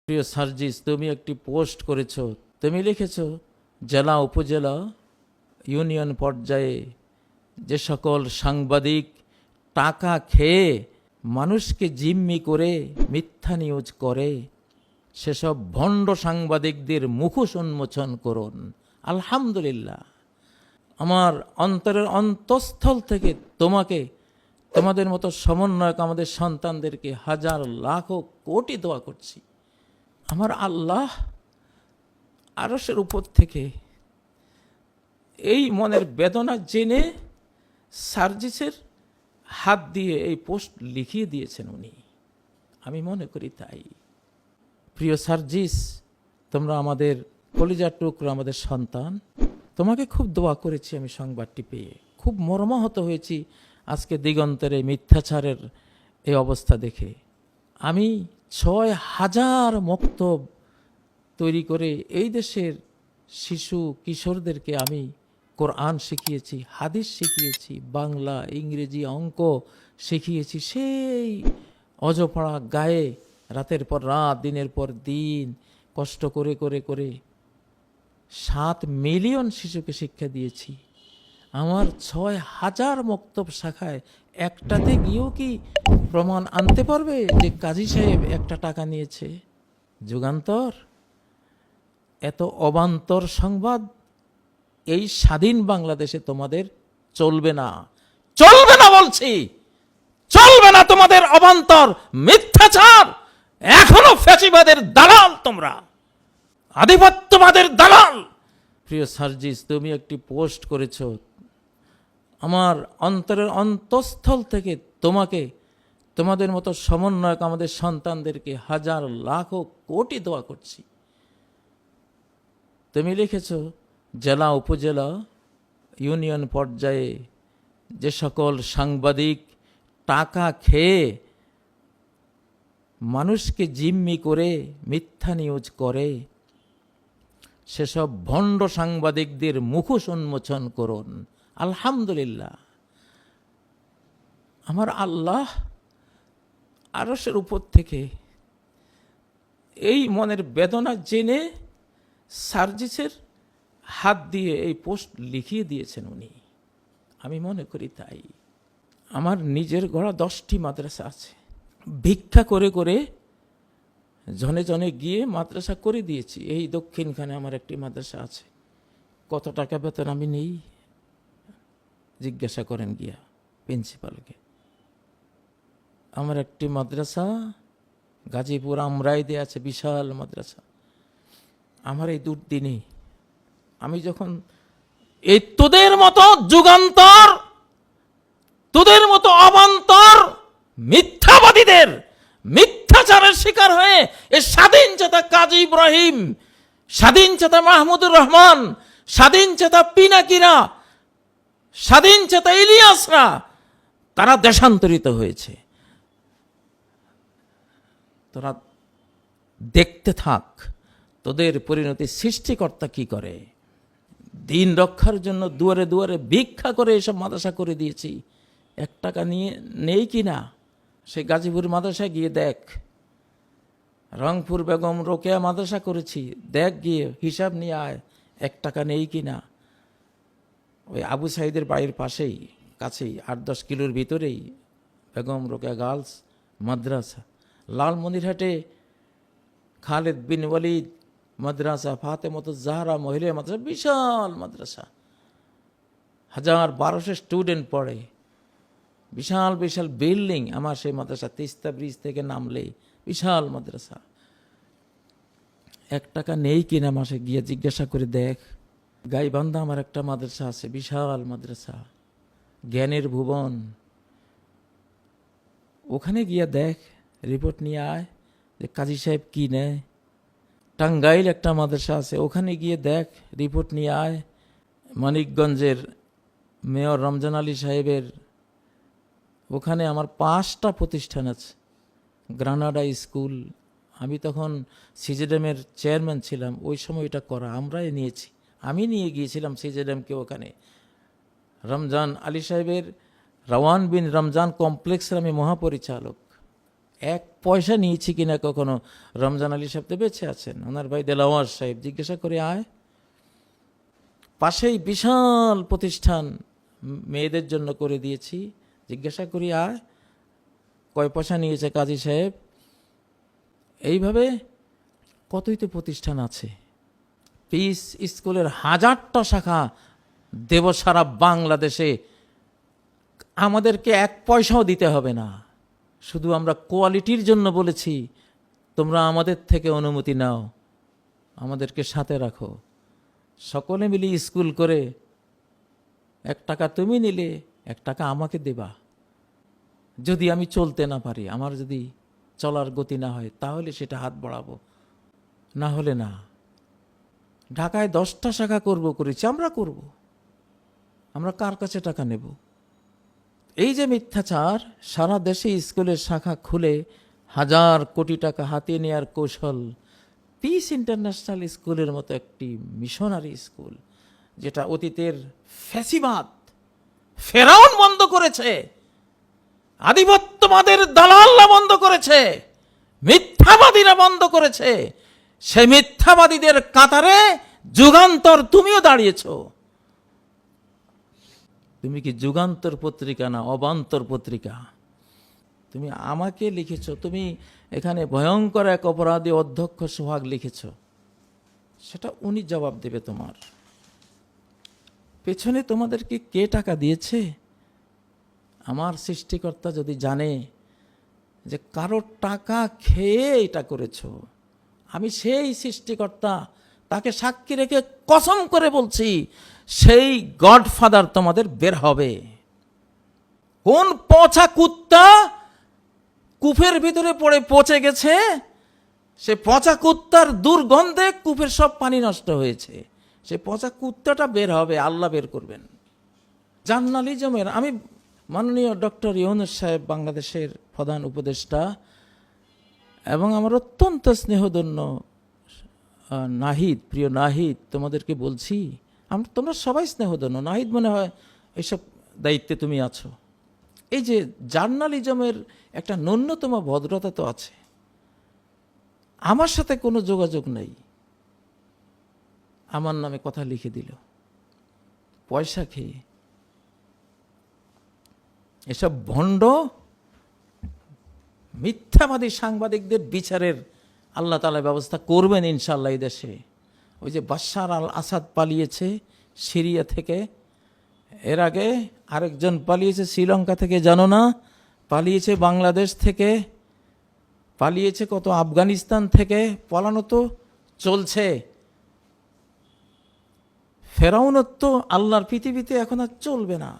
প্রিয় সার্জিস, তুমি একটি পোস্ট করেছো। তুমি লিখেছো, জেলা উপজেলা ইউনিয়ন পর্যায়ে যে সকল সাংবাদিক টাকা খেয়ে মানুষকে জিম্মি করে মিথ্যা নিউজ করে, সেসব ভণ্ড সাংবাদিকদের মুখোশ উন্মোচন করুন। আলহামদুলিল্লাহ, আমার অন্তরের অন্তঃস্থল থেকে তোমাকে, তোমাদের মতো সমন্বয়ক আমাদের সন্তানদেরকে হাজার লাখ কোটি দোয়া করছি। আমার আল্লাহ আরশের উপর থেকে এই মনের বেদনা জেনে সার্জিসের হাত দিয়ে এই পোস্ট লিখিয়ে দিয়েছেন উনি। আমি মনে করি তাই। প্রিয় সার্জিস, তোমরা আমাদের কলিজার টুকরো, আমাদের সন্তান। তোমাকে খুব দোয়া করেছি আমি সংবাদটি পেয়ে। খুব মর্মাহত হয়েছি আজকে দিগন্তের এই মিথ্যাচারের এই অবস্থা দেখে। আমি ৬,০০০ মক্তব তৈরি করে এই দেশের শিশু কিশোরদেরকে আমি কোরআন শিখিয়েছি, হাদিস শিখিয়েছি, বাংলা, ইংরেজি, অঙ্ক শিখিয়েছি। সেই অজপড়া গায়ে রাতের পর রাত, দিনের পর দিন কষ্ট করে করে করে ৭ মিলিয়ন শিশুকে শিক্ষা দিয়েছি। আমার ৬,০০০ মক্তব শাখায় একটাতে গিয়েও কি প্রমাণ আনতে পারবে যে কাজী সাহেব একটা টাকা নিয়েছে? যুগান্তর, এত অবান্তর সংবাদ এই স্বাধীন বাংলাদেশে তোমাদের চলবে না, চলবে না বলছি, চলবে না তোমাদের অবান্তর মিথ্যাচার। এখনো ফ্যাসিবাদের দালাল তোমরা, আধিপত্যবাদের দালাল। প্রিয় সার্জিস, তুমি একটি পোস্ট করেছো। আমার অন্তরের অন্তঃস্থল থেকে তোমাকে, তোমাদের মতো সমন্বয়ক আমাদের সন্তানদেরকে হাজার লাখ কোটি দোয়া করছি। তুমি লিখেছো, জেলা উপজেলা ইউনিয়ন পর্যায়ে যে সকল সাংবাদিক টাকা খেয়ে মানুষকে জিম্মি করে মিথ্যা নিউজ করে, সেসব ভণ্ড সাংবাদিকদের মুখোশ উন্মোচন করুন। আলহামদুলিল্লাহ, আমার আল্লাহ আরশের উপর থেকে এই মনের বেদনা জেনে সার্জিসের হাত দিয়ে এই পোস্ট লিখিয়ে দিয়েছেন উনি। আমি মনে করি তাই। আমার নিজের গড়া 10টি মাদ্রাসা আছে। ভিক্ষা করে করে জনে জনে গিয়ে মাদ্রাসা করে দিয়েছি। এই দক্ষিণখানে আমার একটি মাদ্রাসা আছে। কত টাকা বেতন আমি নেই জিজ্ঞাসা করেন গিয়া প্রিন্সিপালকে। আমার একটি মাদ্রাসা গাজীপুর আমরাইদে আছে, বিশাল মাদ্রাসা। আমার এই দুর্দিনে আমি যখন এই তোদের মতো যুগান্তর, তোদের মতো অবান্তর মিথ্যাবাদীদের মিথ্যাচারের শিকার হয়ে এই স্বাধীন চেতা কাজী ইব্রাহিম, স্বাধীন চেতা মাহমুদুর রহমান, স্বাধীন চেতা পিনাকিরা, স্বাধীন চেতা ইলিয়াসরা তারা দেশান্তরিত হয়েছে। তোরা দেখতে থাক তোদের পরিণতি সৃষ্টিকর্তা কি করে। দিন রক্ষার জন্য দুয়ারে দুয়ারে ভিক্ষা করে এসব মাদ্রাসা করে দিয়েছি। 1 টাকা নিয়ে নেই কি না? সে গাজীপুর মাদ্রাসায় গিয়ে দেখ। রংপুর বেগম রোকেয়া মাদ্রাসা করেছি, দেখ গিয়ে হিসাব নিয়ে আয় 1 টাকা নেই কি না। ওই আবু সাইদের বাড়ির পাশেই, কাছেই 8-10 কিলোর ভিতরেই বেগম রোকেয়া গার্লস মাদ্রাসা। লালমনিরহাটে খালেদ বিন ওয়ালিদ মাদ্রাসা, ফাতেমাতুজ জাহরা মহিলা মাদ্রাসা, বিশাল মাদ্রাসা, 1200 স্টুডেন্ট পড়ে, বিশাল বিশাল বিল্ডিং। আমার সেই মাদ্রাসা তিস্তা ব্রিজ থেকে নামলেই বিশাল মাদ্রাসা। 1 টাকা নেই কিনা মাসে গিয়ে জিজ্ঞাসা করে দেখ। গাইবান্ধা আমার একটা মাদ্রাসা আছে, বিশাল মাদ্রাসা, জ্ঞানের ভুবন। ওখানে গিয়ে দেখ, রিপোর্ট নিয়ে আয় যে কাজী সাহেব কি নেয়। টাঙ্গাইল একটা মাদ্রাসা আছে, ওখানে গিয়ে দেখ, রিপোর্ট নিয়ে আয়। মানিকগঞ্জের মেয়র রমজান আলী সাহেবের ওখানে আমার 5টা প্রতিষ্ঠান আছে। গ্রানাডা স্কুল, আমি তখন সিজেডেমের চেয়ারম্যান ছিলাম, ওই সময় এটা করা আমরাই নিয়েছি। আমি নিয়ে গিয়েছিলাম সিজেডেমকে ওখানে। রমজান আলী সাহেবের রওয়ান বিন রমজান কমপ্লেক্সের আমি মহাপরিচালক। এক পয়সা নিয়েছি কিনা কখনো? রমজান আলী সাহেব তো বেঁচে আছেন, ওনার ভাই দেলাওয়ার সাহেব, জিজ্ঞাসা করে আয়। পাশেই বিশাল প্রতিষ্ঠান মেয়েদের জন্য করে দিয়েছি, জিজ্ঞাসা করি আয় কয় পয়সা নিয়েছে কাজী সাহেব। এইভাবে কতই তো প্রতিষ্ঠান আছে। পিস স্কুলের 1000টা শাখা দেব সারা বাংলাদেশে, আমাদেরকে এক পয়সাও দিতে হবে না। শুধু আমরা কোয়ালিটির জন্য বলেছি তোমরা আমাদের থেকে অনুমতি নাও, আমাদেরকে সাথে রাখো। সকলে মিলে স্কুল করে 1 টাকা তুমি নিলে 1 টাকা আমাকে দেবা। যদি আমি চলতে না পারি, আমার যদি চলার গতি না হয়, তাহলে সেটা হাত বাড়াবো, না হলে না। ঢাকায় 10টা শাখা করেছি, আমরা করব। আমরা কার কাছে টাকা নেব? এই যে মিথ্যাচার, সারা দেশে স্কুলের শাখা খুলে 1000 কোটি টাকা হাতিয়ে নেওয়ার কৌশল, পিস ইন্টারন্যাশনাল স্কুলের মতো একটি মিশনারি স্কুল, যেটা অতীতের ফ্যাসিবাদ ফেরাউন বন্ধ করেছে, আধিপত্যবাদের দালালরা বন্ধ করেছে, মিথ্যাবাদীরা বন্ধ করেছে, সেই মিথ্যাবাদীদের কাতারে যুগান্তর তুমিও দাঁড়িয়েছ। তুমি কি যুগান্তর পত্রিকা না অবান্তর পত্রিকা? তুমি আমাকে লিখেছ, তুমি এখানে ভয়ঙ্কর এক অপরাধী অধ্যক্ষ সোহাগ লিখেছ, সেটা উনি জবাব দেবে তোমার। পেছনে তোমাদেরকে কে টাকা দিয়েছে? আমার সৃষ্টিকর্তা যদি জানে যে কারোর টাকা খেয়ে এটা করেছ, আমি সেই সৃষ্টিকর্তা, তাকে সাক্ষী রেখে কসম করে বলছি, সেই গডফাদার তোমাদের বের হবে। কোন পচা কুত্তা কূপের ভিতরে পড়ে পচে গেছে, সে পচা কুত্তার দুর্গন্ধে কূপের সব পানি নষ্ট হয়েছে, সে পচা কুত্তাটা বের হবে, আল্লাহ বের করবেন। জার্নালিজমের আমি মাননীয় ডক্টর ইউনূস সাহেব, বাংলাদেশের প্রধান উপদেষ্টা, এবং আমার অত্যন্ত স্নেহধন্য নাহিদ, প্রিয় নাহিদ, তোমাদেরকে বলছি, তোমরা সবাই স্নেহধন্য। নাহিদ মনে হয় এইসব দায়িত্বে তুমি আছো। এই যে জার্নালিজমের একটা ন্যূনতম ভদ্রতা তো আছে। আমার সাথে কোনো যোগাযোগ নেই, আমার নামে কথা লিখে দিল পয়সা খেয়ে। এসব ভণ্ড মিথ্যাবাদী সাংবাদিকদের বিচারের আল্লাহ তাআলা ব্যবস্থা করবেন ইনশাআল্লাহ এই দেশে। ওই যে বাশার আল আসাদ পালিয়েছে সিরিয়া থেকে, এর আগে আরেকজন পালিয়েছে শ্রীলঙ্কা থেকে, জানো না? পালিয়েছে বাংলাদেশ থেকে, পালিয়েছে কত আফগানিস্তান থেকে, পালানো তো চলছে। ফেরাউনত তো আল্লাহর পৃথিবীতে এখন আর চলবে না।